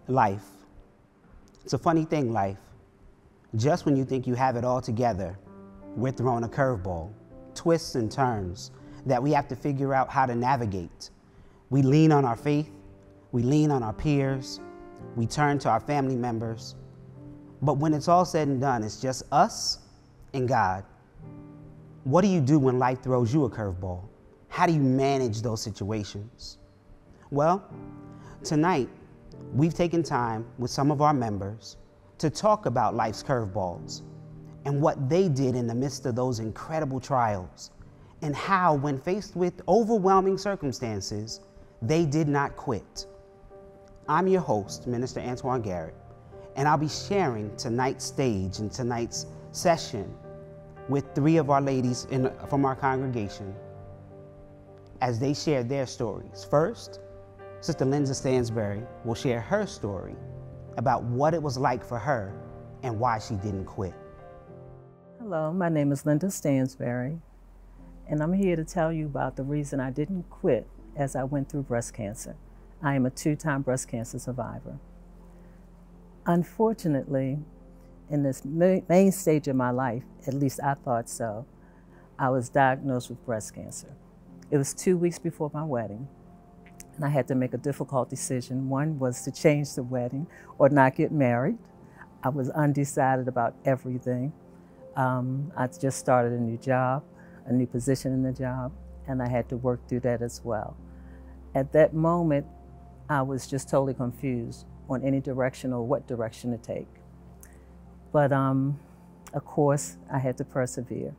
Life. It's a funny thing, life. Just when you think you have it all together, we're thrown a curveball, twists and turns that we have to figure out how to navigate. We lean on our faith, we lean on our peers, we turn to our family members. But when it's all said and done, it's just us and God. What do you do when life throws you a curveball? How do you manage those situations? Well, tonight, we've taken time with some of our members to talk about life's curveballs and what they did in the midst of those incredible trials, and how, when faced with overwhelming circumstances, they did not quit. I'm your host, Minister Antoine Garrett, and I'll be sharing tonight's stage and tonight's session with three of our ladies from our congregation as they share their stories. First, Sister Linda Stansberry will share her story about what it was like for her and why she didn't quit. Hello, my name is Linda Stansberry, and I'm here to tell you about the reason I didn't quit as I went through breast cancer. I am a 2-time breast cancer survivor. Unfortunately, in this main stage of my life, at least I thought so, I was diagnosed with breast cancer. It was 2 weeks before my wedding, and I had to make a difficult decision. One was to change the wedding or not get married. I was undecided about everything. I just started a new job, a new position in the job, and I had to work through that as well. At that moment, I was just totally confused on any direction or what direction to take. But of course, I had to persevere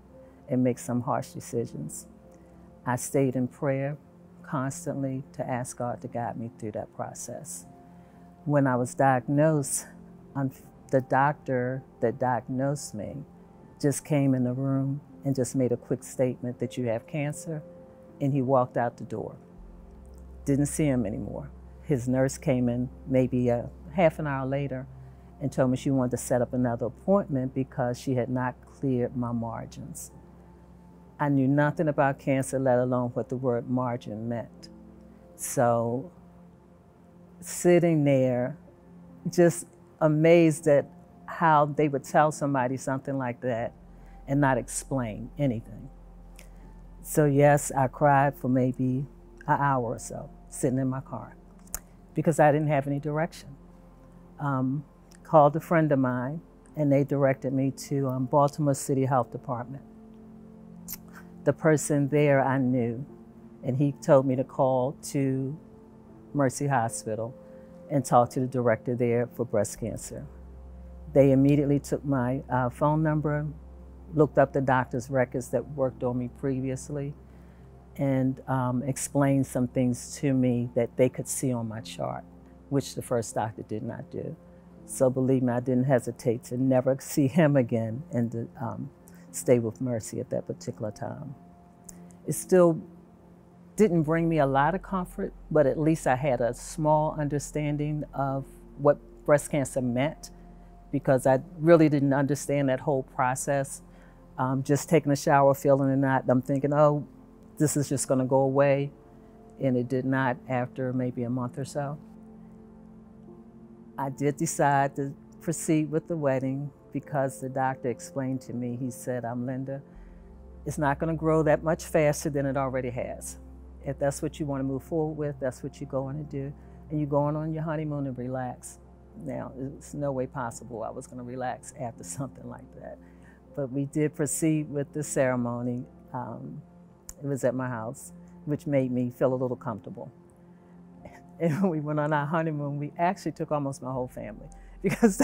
and make some harsh decisions. I stayed in prayer constantly to ask God to guide me through that process. When I was diagnosed, the doctor that diagnosed me just came in the room and just made a quick statement that you have cancer, and he walked out the door. Didn't see him anymore. His nurse came in maybe half an hour later and told me she wanted to set up another appointment because she had not cleared my margins. I knew nothing about cancer, let alone what the word margin meant. So sitting there, just amazed at how they would tell somebody something like that and not explain anything. So yes, I cried for maybe an hour or so, sitting in my car, because I didn't have any direction. Called a friend of mine, and they directed me to Baltimore City Health Department. The person there I knew, and he told me to call to Mercy Hospital and talk to the director there for breast cancer. They immediately took my phone number, looked up the doctor's records that worked on me previously, and explained some things to me that they could see on my chart, which the first doctor did not do. So believe me, I didn't hesitate to never see him again and to stay with Mercy at that particular time. It still didn't bring me a lot of comfort, but at least I had a small understanding of what breast cancer meant, because I really didn't understand that whole process. Just taking a shower, feeling it not, I'm thinking, oh, this is just gonna go away. And it did not after maybe a month or so. I did decide to proceed with the wedding because the doctor explained to me, he said, Linda, it's not gonna grow that much faster than it already has. If that's what you wanna move forward with, that's what you're going to do. And you're going on your honeymoon and relax. Now, it's no way possible I was gonna relax after something like that. But we did proceed with the ceremony. It was at my house, which made me feel a little comfortable. And when we went on our honeymoon, we actually took almost my whole family because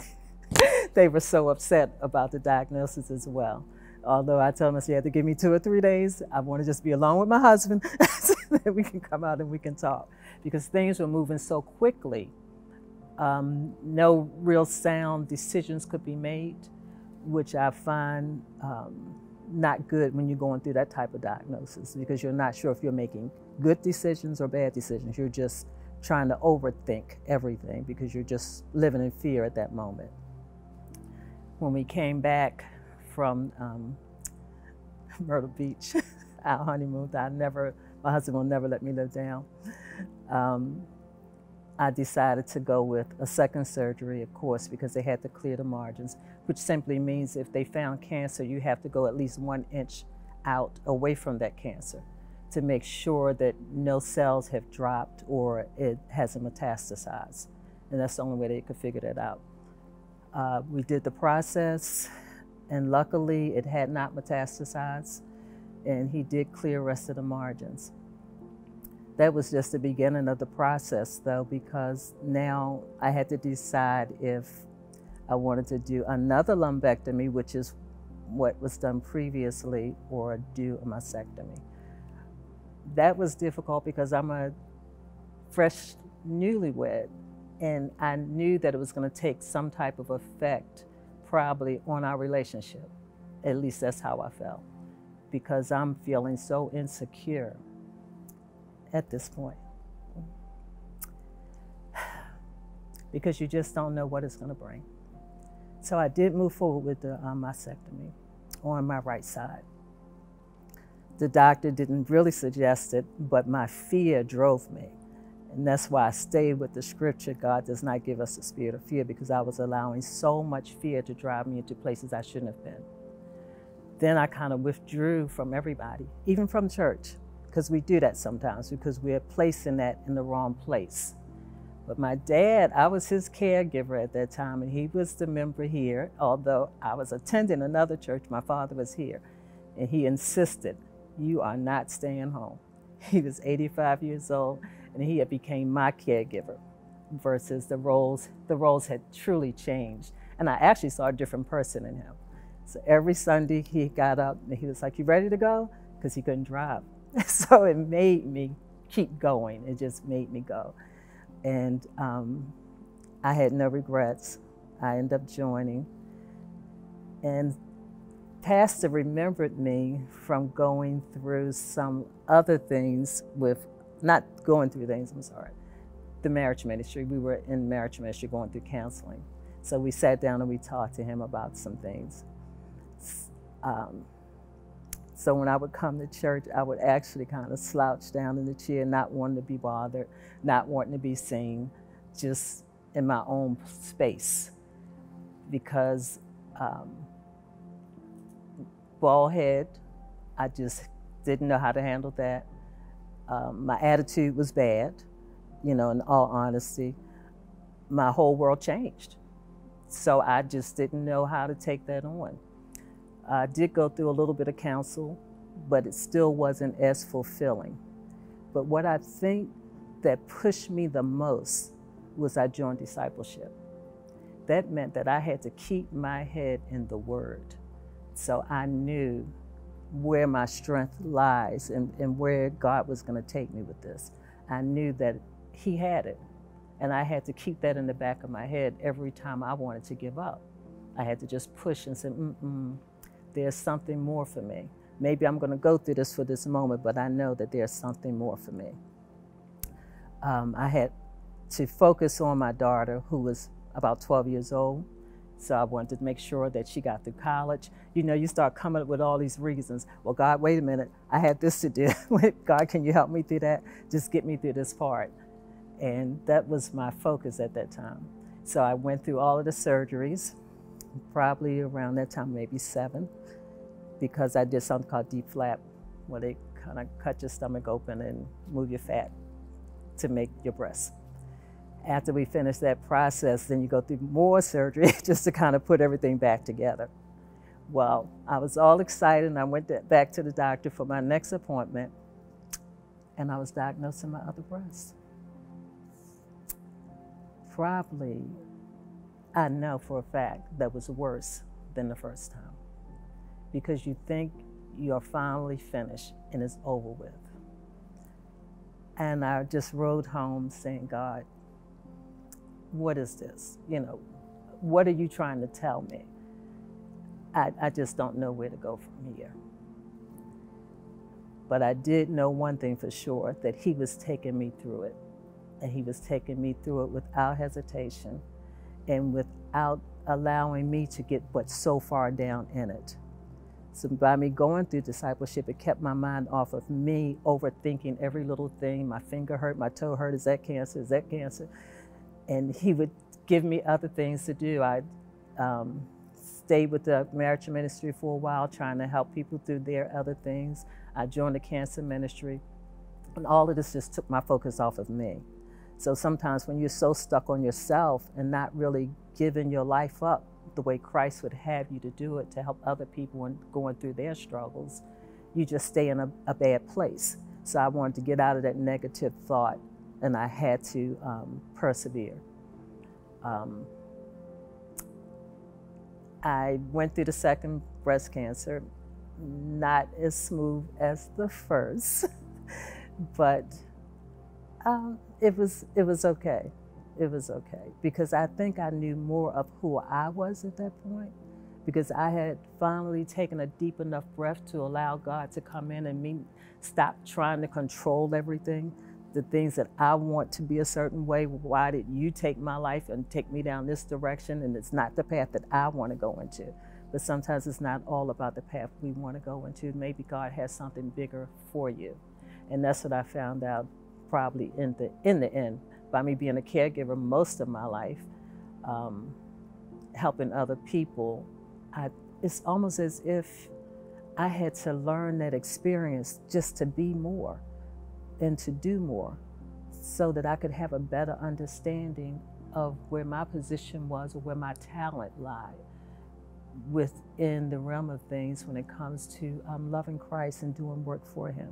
they were so upset about the diagnosis as well. Although I told them, you have to give me 2 or 3 days. I want to just be alone with my husband so that we can come out and we can talk. Because things were moving so quickly. No real sound decisions could be made, which I find not good when you're going through that type of diagnosis, because you're not sure if you're making good decisions or bad decisions. You're just trying to overthink everything because you're just living in fear at that moment. When we came back from Myrtle Beach, our honeymoon, my husband will never let me live down. I decided to go with a second surgery, of course, because they had to clear the margins, which simply means if they found cancer, you have to go at least 1 inch out away from that cancer to make sure that no cells have dropped or it hasn't metastasized. And that's the only way they could figure that out. We did the process, and luckily it had not metastasized, and he did clear the rest of the margins. That was just the beginning of the process, though, because now I had to decide if I wanted to do another lumpectomy, which is what was done previously, or do a mastectomy. That was difficult because I'm a fresh newlywed, and I knew that it was going to take some type of effect probably on our relationship. At least that's how I felt, because I'm feeling so insecure at this point, because you just don't know what it's going to bring. So I did move forward with the mastectomy on my right side. The doctor didn't really suggest it, but my fear drove me. And that's why I stayed with the scripture, God does not give us a spirit of fear, because I was allowing so much fear to drive me into places I shouldn't have been. Then I kind of withdrew from everybody, even from church, because we do that sometimes, because we're placing that in the wrong place. But my dad, I was his caregiver at that time, and he was the member here. Although I was attending another church, my father was here, and he insisted, you are not staying home. He was 85 years old, and he had became my caregiver, versus the roles had truly changed. And I actually saw a different person in him. So every Sunday he got up and he was like, you ready to go? Because he couldn't drive. So it made me keep going. It just made me go. And I had no regrets. I ended up joining. And Pastor remembered me from going through some other things with, not going through things, I'm sorry, the marriage ministry. We were in marriage ministry going through counseling. So we sat down and we talked to him about some things. So when I would come to church, I would actually kind of slouch down in the chair, not wanting to be bothered, not wanting to be seen, just in my own space. Because bald head, I just didn't know how to handle that. My attitude was bad, you know, in all honesty. My whole world changed. So I just didn't know how to take that on. I did go through a little bit of counsel, but it still wasn't as fulfilling. But what I think that pushed me the most was I joined discipleship. That meant that I had to keep my head in the Word. So I knew where my strength lies and where God was going to take me with this. I knew that He had it. And I had to keep that in the back of my head every time I wanted to give up. I had to just push and say, there's something more for me. Maybe I'm going to go through this for this moment, but I know that there's something more for me. I had to focus on my daughter, who was about 12 years old. So I wanted to make sure that she got through college. You know, you start coming up with all these reasons. Well, God, wait a minute, I had this to do. God, can you help me through that? Just get me through this part. And that was my focus at that time. So I went through all of the surgeries, probably around that time, maybe 7, because I did something called deep flap, where they kind of cut your stomach open and move your fat to make your breasts. After we finished that process, then you go through more surgery just to kind of put everything back together. Well, I was all excited, and I went back to the doctor for my next appointment, and I was diagnosed with my other breast. Probably, I know for a fact, that was worse than the first time, because you think you're finally finished and it's over with. And I just rode home saying, God, what is this? You know, what are you trying to tell me? I just don't know where to go from here. But I did know one thing for sure, that He was taking me through it. And He was taking me through it without hesitation and without allowing me to get but so far down in it. So by me going through discipleship, it kept my mind off of me overthinking every little thing. My finger hurt, my toe hurt, is that cancer, is that cancer? And he would give me other things to do. I stayed with the marriage ministry for a while, trying to help people through their other things. I joined the cancer ministry. And all of this just took my focus off of me. So sometimes when you're so stuck on yourself and not really giving your life up the way Christ would have you to do it to help other people when going through their struggles, you just stay in a bad place. So I wanted to get out of that negative thought, and I had to persevere. I went through the second breast cancer, not as smooth as the first, but it was okay. It was okay, because I think I knew more of who I was at that point, because I had finally taken a deep enough breath to allow God to come in and me stop trying to control everything, the things that I want to be a certain way. Why did you take my life and take me down this direction? And it's not the path that I want to go into. But sometimes it's not all about the path we want to go into. Maybe God has something bigger for you. And that's what I found out probably in the end, by me being a caregiver most of my life, helping other people. It's almost as if I had to learn that experience just to be more and to do more, so that I could have a better understanding of where my position was or where my talent lied within the realm of things when it comes to loving Christ and doing work for Him,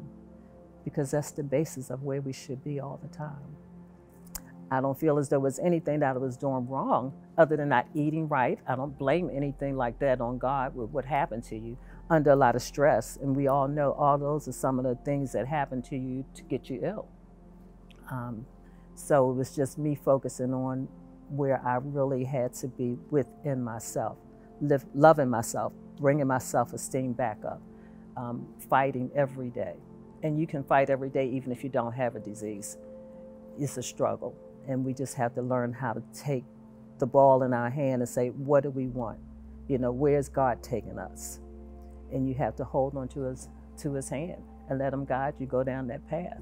because that's the basis of where we should be all the time. I don't feel as though there was anything that I was doing wrong other than not eating right. I don't blame anything like that on God with what happened to you under a lot of stress. And we all know all those are some of the things that happen to you to get you ill. So it was just me focusing on where I really had to be within myself, loving myself, bringing my self-esteem back up, fighting every day. And you can fight every day even if you don't have a disease. It's a struggle. And we just have to learn how to take the ball in our hand and say, what do we want? You know, where's God taking us? And you have to hold on to his hand and let Him guide you, go down that path,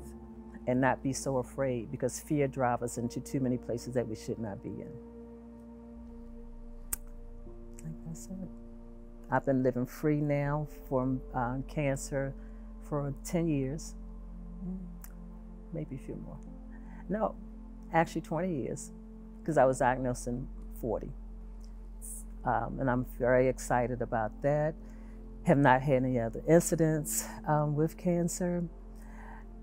and not be so afraid, because fear drives us into too many places that we should not be in. I think that's it. I've been living free now from cancer for 10 years, maybe a few more. No, actually 20 years, because I was diagnosed in 40. And I'm very excited about that. Have not had any other incidents with cancer.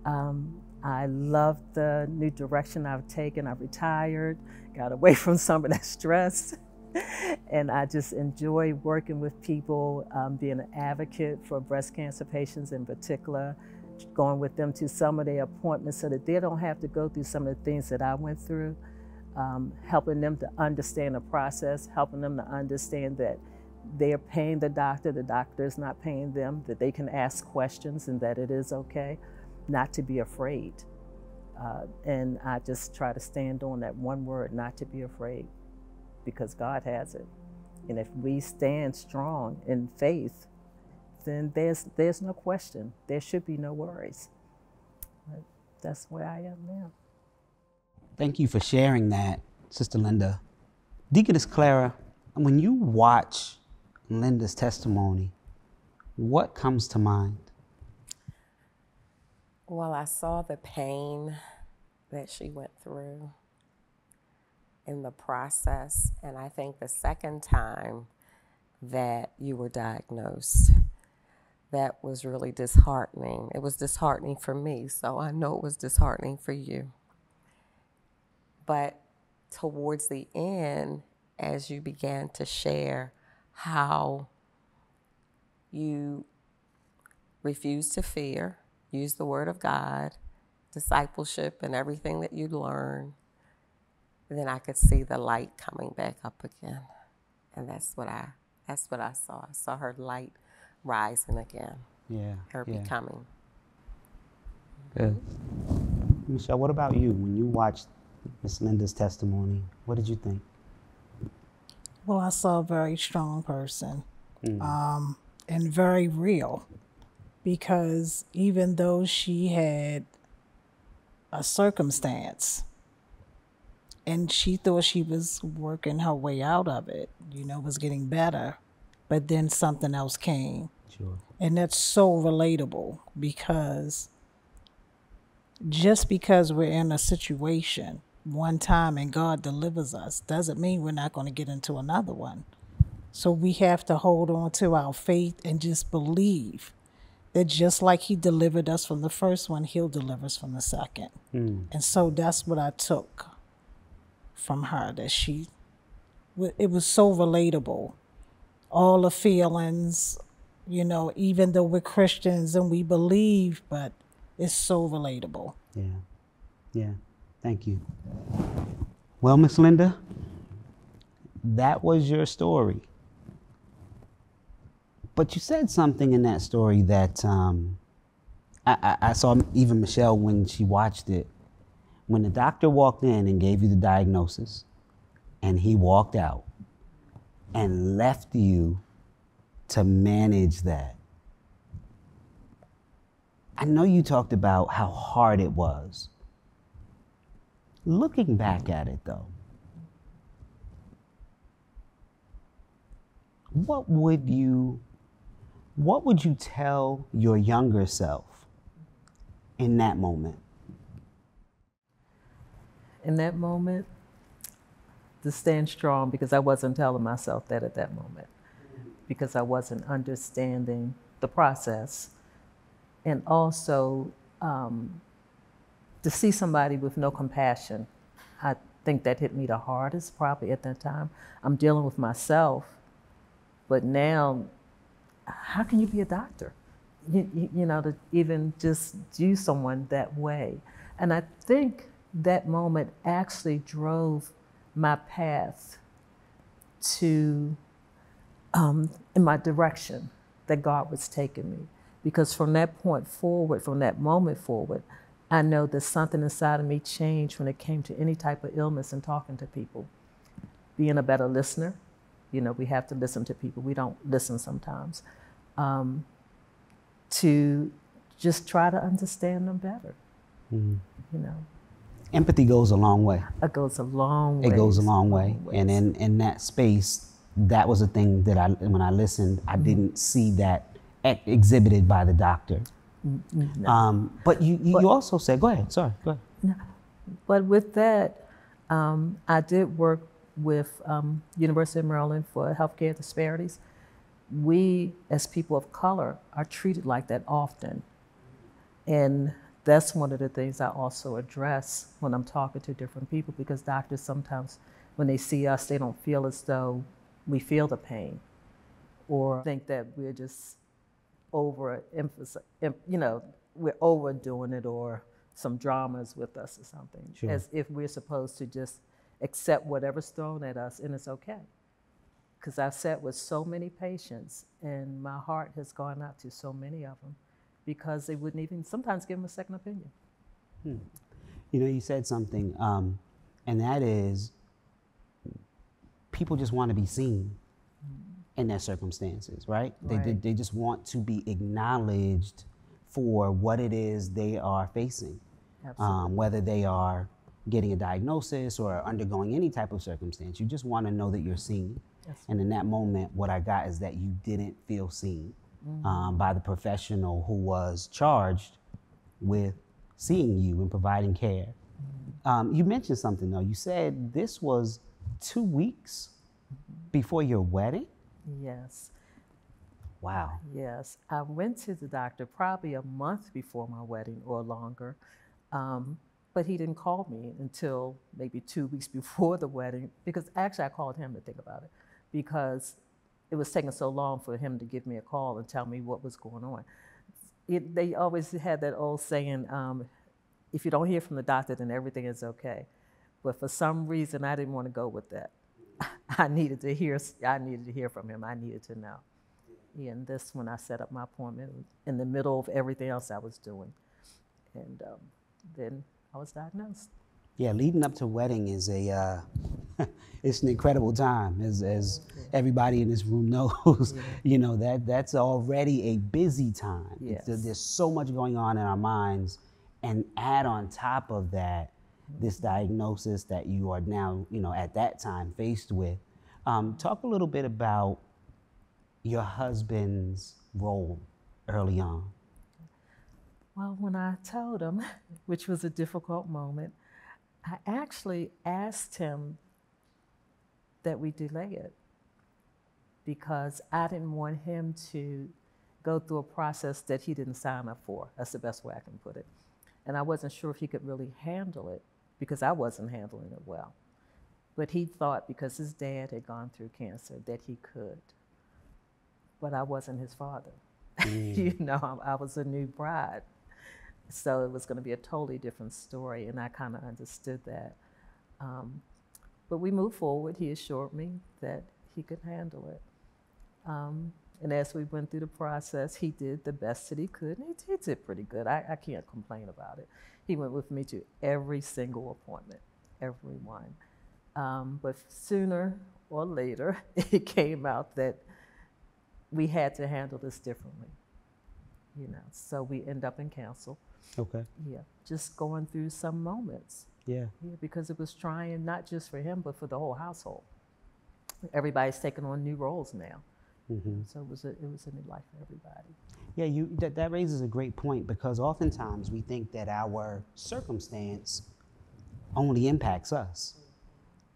I love the new direction I've taken. I've retired, got away from some of that stress. And I just enjoy working with people, being an advocate for breast cancer patients in particular, going with them to some of their appointments so that they don't have to go through some of the things that I went through, helping them to understand the process, helping them to understand that they're paying the doctor is not paying them, that they can ask questions and that it is okay not to be afraid. And I just try to stand on that one word, not to be afraid, because God has it. And if we stand strong in faith, then there's no question. There should be no worries. But that's where I am now. Thank you for sharing that, Sister Linda. Deaconess Clara, when you watch Linda's testimony, what comes to mind? Well, I saw the pain that she went through in the process, and I think the second time that you were diagnosed, that was really disheartening. It was disheartening for me, so I know it was disheartening for you. But towards the end, as you began to share how you refused to fear, use the Word of God, discipleship, and everything that you learned, then I could see the light coming back up again. And that's what I saw. I saw her light rising again. Yeah. Her becoming. Good. Michelle, what about you? When you watched Miss Linda's testimony, what did you think? Well, I saw a very strong person. and very real, because even though she had a circumstance and she thought she was working her way out of it, was getting better, but then something else came. Sure. And that's so relatable, because just because we're in a situation one time and God delivers us doesn't mean we're not going to get into another one. So we have to hold on to our faith and just believe that just like he delivered us from the first one, he'll deliver us from the second. And so that's what I took from her, that it was so relatable. All the feelings, even though we're Christians and we believe, but it's so relatable. Yeah. Yeah. Thank you. Well, Miss Linda, that was your story. But you said something in that story that I saw even Michelle when she watched it. When the doctor walked in and gave you the diagnosis, and he walked out and left you to manage that. I know you talked about how hard it was. Looking back at it though, what would you tell your younger self in that moment? In that moment, to stand strong, because I wasn't telling myself that at that moment, because I wasn't understanding the process. And also to see somebody with no compassion, I think that hit me the hardest probably at that time. I'm dealing with myself, but now, how can you be a doctor? To even just do someone that way. And I think that moment actually drove my path to, in my direction that God was taking me. Because from that point forward, from that moment forward, I know that something inside of me changed when it came to any type of illness and talking to people. Being a better listener, we have to listen to people. We don't listen sometimes. To just try to understand them better, Empathy goes a long way. It goes a long way. It goes a long way. And in that space, that was a thing that when I listened, I didn't see that exhibited by the doctor. No. But you also said, go ahead, sorry, go ahead. No. But with that, I did work with University of Maryland for healthcare disparities. We, as people of color, are treated like that often. And that's one of the things I also address when I'm talking to different people, because doctors sometimes, when they see us, they don't feel as though we feel the pain, or think that we're just we're overdoing it, or some dramas with us or something, sure, as if we're supposed to just accept whatever's thrown at us and it's okay. Because I've sat with so many patients and my heart has gone out to so many of them, because they wouldn't even sometimes give them a second opinion. You said something, and that is, people just want to be seen in their circumstances, right? Right. They just want to be acknowledged for what it is they are facing. Absolutely. Whether they are getting a diagnosis or undergoing any type of circumstance, you just want to know that you're seen. Yes. And in that moment, what I got is that you didn't feel seen by the professional who was charged with seeing you and providing care. You mentioned something though. You said this was 2 weeks before your wedding? Yes. Wow. Yes. I went to the doctor probably a month before my wedding or longer, but he didn't call me until maybe 2 weeks before the wedding, because actually I called him to think about it, because it was taking so long for him to give me a call and tell me what was going on. They always had that old saying, if you don't hear from the doctor, then everything is okay. But for some reason, I didn't want to go with that. I needed to hear from him. I needed to know. And this, when I set up my appointment in the middle of everything else I was doing. And then I was diagnosed. Yeah, leading up to wedding is It's an incredible time, as everybody in this room knows. You know, that's already a busy time. Yes. There's so much going on in our minds, and add on top of that this diagnosis that you are now, you know, at that time faced with. Talk a little bit about your husband's role early on. Well, when I told him, which was a difficult moment, I actually asked him that we delay it because I didn't want him to go through a process that he didn't sign up for. That's the best way I can put it. And I wasn't sure if he could really handle it because I wasn't handling it well. But he thought because his dad had gone through cancer that he could. But I wasn't his father. You know, I was a new bride. So it was going to be a totally different story, and I kind of understood that. But we moved forward. He assured me that he could handle it. And as we went through the process, he did the best that he could, and he did pretty good. I can't complain about it. He went with me to every single appointment, every one. But sooner or later, it came out that we had to handle this differently, you know. So we end up in council. Okay. Yeah, just going through some moments. Yeah. Yeah, because it was trying not just for him, but for the whole household. Everybody's taking on new roles now. So it was a new life for everybody. Yeah, that raises a great point, because oftentimes we think that our circumstance only impacts us.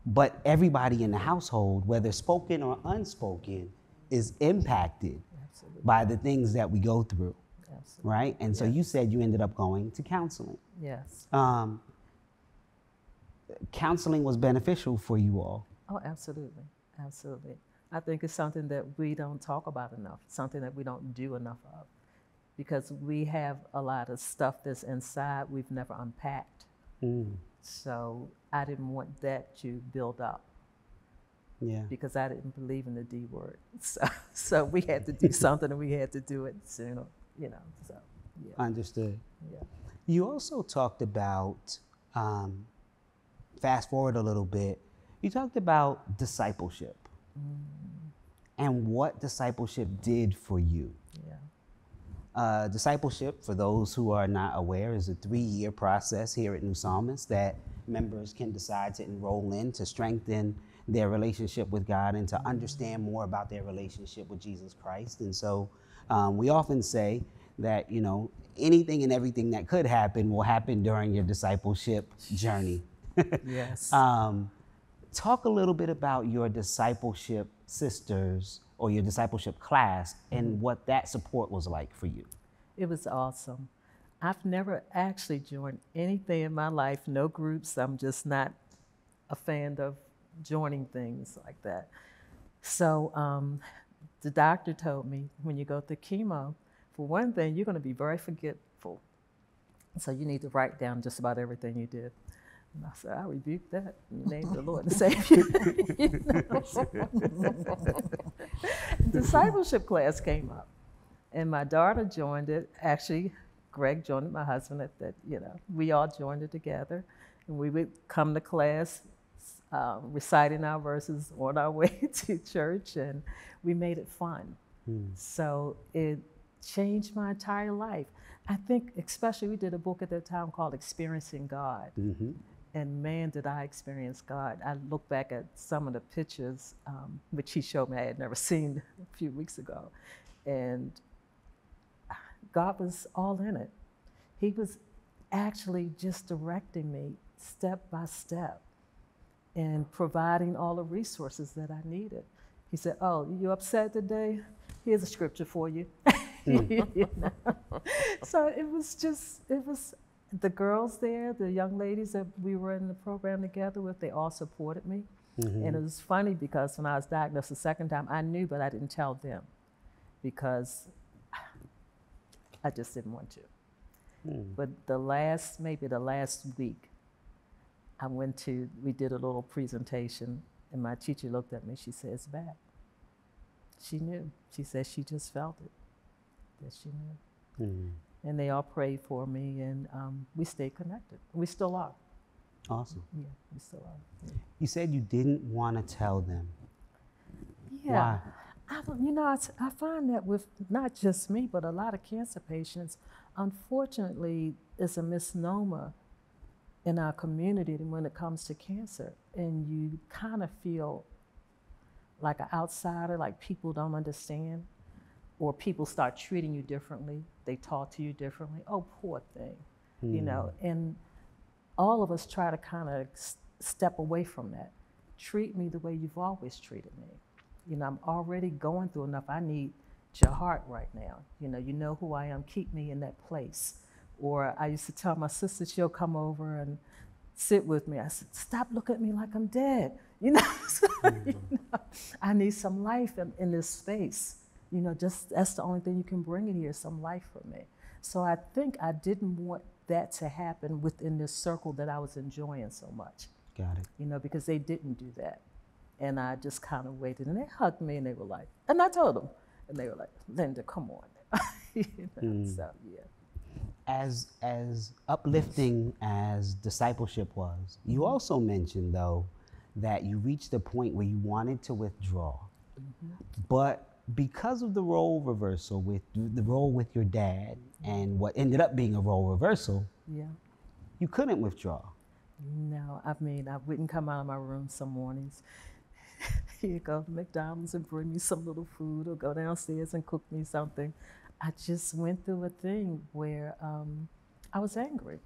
But everybody in the household, whether spoken or unspoken, is impacted Absolutely. by the things that we go through, Absolutely. right? And so you said you ended up going to counseling. Yes. Counseling was beneficial for you all. Oh, absolutely. Absolutely. I think it's something that we don't talk about enough, something that we don't do enough of, because we have a lot of stuff that's inside we've never unpacked. So I didn't want that to build up. Yeah. Because I didn't believe in the D word. So we had to do something, and we had to do it sooner, you know. So, yeah. Understood. Yeah. You also talked about, fast forward a little bit, you talked about discipleship and what discipleship did for you. Yeah. Discipleship, for those who are not aware, is a 3-year process here at New Psalmist that members can decide to enroll in to strengthen their relationship with God and to understand more about their relationship with Jesus Christ. And so we often say that, you know, anything and everything that could happen will happen during your discipleship journey. Yes. Talk a little bit about your discipleship sisters or your discipleship class and what that support was like for you. It was awesome. I've never actually joined anything in my life, no groups. I'm just not a fan of joining things like that. So the doctor told me, when you go through chemo, for one thing, you're going to be very forgetful. So you need to write down just about everything you did. And I said, I rebuke that in the name of the Lord and Savior. Discipleship class came up, and my daughter joined it. Actually, Greg joined it, my husband, you know, we all joined it together. And we would come to class reciting our verses on our way to church, and we made it fun. So it changed my entire life. I think especially we did a book at that time called Experiencing God. And man, did I experience God. I look back at some of the pictures, which he showed me I had never seen a few weeks ago. And God was all in it. He was actually just directing me step by step and providing all the resources that I needed. He said, oh, you upset today? Here's a scripture for you. You know? So it was the girls there, the young ladies that we were in the program together with, they all supported me. And it was funny because when I was diagnosed the second time, I knew, but I didn't tell them because I just didn't want to. But maybe the last week, we did a little presentation, and my teacher looked at me. She said, it's bad. She knew. She said she just felt it, that she knew. And they all prayed for me, and we stayed connected. We still are. Awesome. Yeah, we still are. Yeah. You said you didn't want to tell them. Yeah. Why? I find that with not just me, but a lot of cancer patients, unfortunately, it's a misnomer in our community when it comes to cancer. And you kind of feel like an outsider, like people don't understand, or people start treating you differently. They talk to you differently. Oh, poor thing, and all of us try to kind of step away from that. Treat me the way you've always treated me. I'm already going through enough. I need your heart right now. You know who I am. Keep me in that place. Or I used to tell my sister, she'll come over and sit with me. I said, stop looking at me like I'm dead. I need some life in this space. Just that's the only thing you can bring in here, some life for me. So I think I didn't want that to happen within this circle that I was enjoying so much. Got it. Because they didn't do that. And I just kind of waited, and they hugged me, and they were like, and I told them, and they were like, Linda, come on. So, yeah. As uplifting as discipleship was, you also mentioned, though, that you reached a point where you wanted to withdraw. But because of the role reversal with the role with your dad and what ended up being a role reversal, you couldn't withdraw. No, I wouldn't come out of my room some mornings. He'd go to McDonald's and bring me some little food, or go downstairs and cook me something. I just went through a thing where I was angry,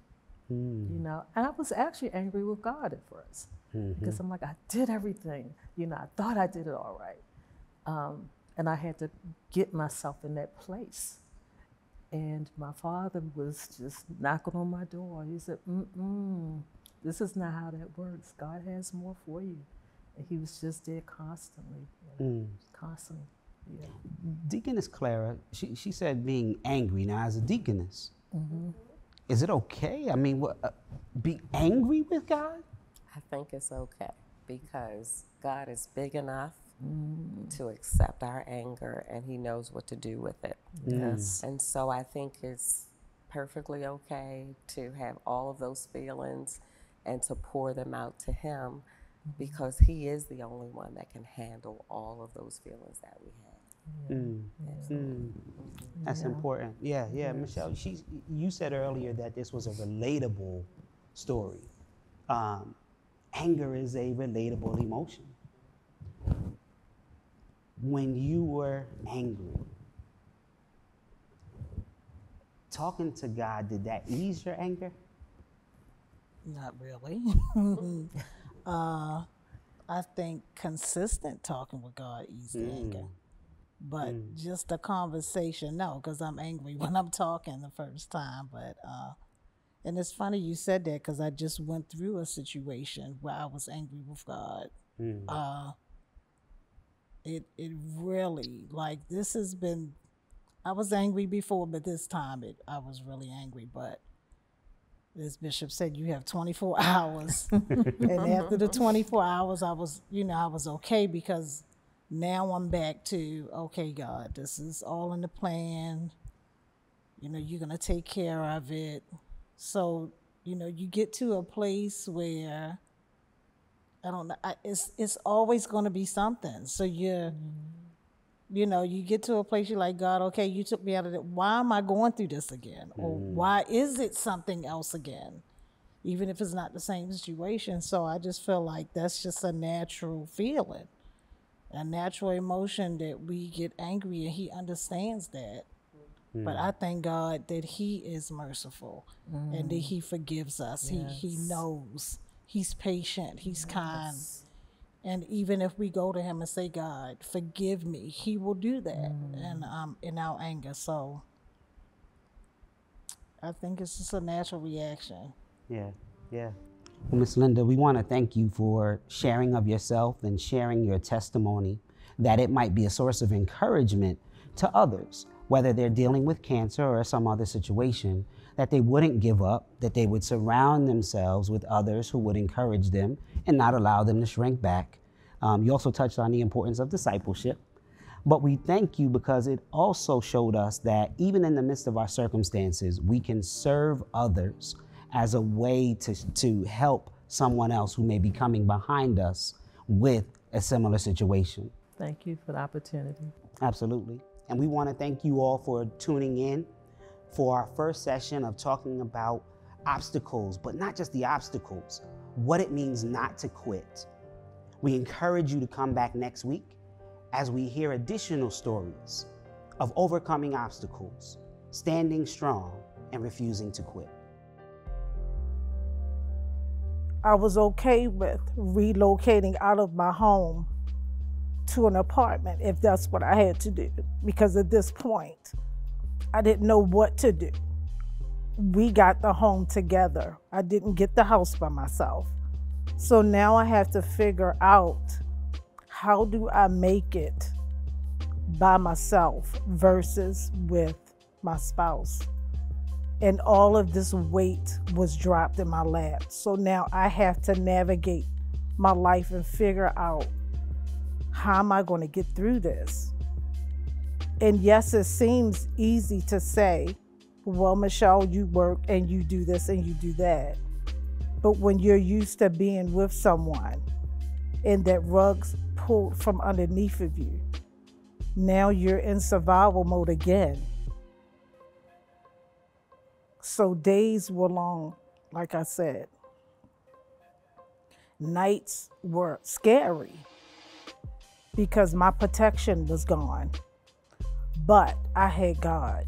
and I was actually angry with God at first, because I'm like, I did everything, I thought I did it all right, and I had to get myself in that place. And my father was just knocking on my door. He said, this is not how that works. God has more for you. And he was just there constantly, constantly. Yeah. Deaconess Clara, she said being angry. Now, as a deaconess, is it okay? I mean, be angry with God? I think it's okay, because God is big enough to accept our anger, and he knows what to do with it. Yes. And so I think it's perfectly okay to have all of those feelings and to pour them out to him, because he is the only one that can handle all of those feelings that we have. That's important. Yeah. Michelle, you said earlier that this was a relatable story. Anger is a relatable emotion. When you were angry, talking to God, did that ease your anger? Not really. I think consistent talking with God eases the anger. But just a conversation, no, because I'm angry when I'm talking the first time. But and it's funny you said that, because I just went through a situation where I was angry with God. It really, like, this has been, I was angry before, but this time I was really angry. But as Bishop said, you have 24 hours. And after the 24 hours, I was okay, because now I'm back to, okay, God, this is all in the plan. You're going to take care of it. So, you get to a place where, I don't know, it's always going to be something. So you get to a place you're like, God, okay, you took me out of it. Why am I going through this again? Or why is it something else again? Even if it's not the same situation. So I just feel like that's just a natural feeling, a natural emotion, that we get angry, and he understands that. But I thank God that he is merciful and that he forgives us. Yes. He knows. He's patient. He's kind. And even if we go to him and say, God, forgive me, he will do that and in our anger. So I think it's just a natural reaction. Yeah. Well, Miss Linda, we want to thank you for sharing of yourself and sharing your testimony, that it might be a source of encouragement to others, whether they're dealing with cancer or some other situation, that they wouldn't give up, that they would surround themselves with others who would encourage them and not allow them to shrink back. You also touched on the importance of discipleship. But we thank you because it also showed us that even in the midst of our circumstances, we can serve others as a way to help someone else who may be coming behind us with a similar situation. Thank you for the opportunity. Absolutely. And we want to thank you all for tuning in for our first session of talking about obstacles, but not just the obstacles, what it means not to quit. We encourage you to come back next week as we hear additional stories of overcoming obstacles, standing strong, and refusing to quit. I was okay with relocating out of my home to an apartment if that's what I had to do, because at this point, I didn't know what to do. We got the home together. I didn't get the house by myself. So now I have to figure out, how do I make it by myself versus with my spouse? And all of this weight was dropped in my lap. So now I have to navigate my life and figure out, how am I going to get through this? And yes, it seems easy to say, well, Michelle, you work and you do this and you do that. But when you're used to being with someone and that rug's pulled from underneath of you, now you're in survival mode again. So days were long, like I said. Nights were scary because my protection was gone. But I had God.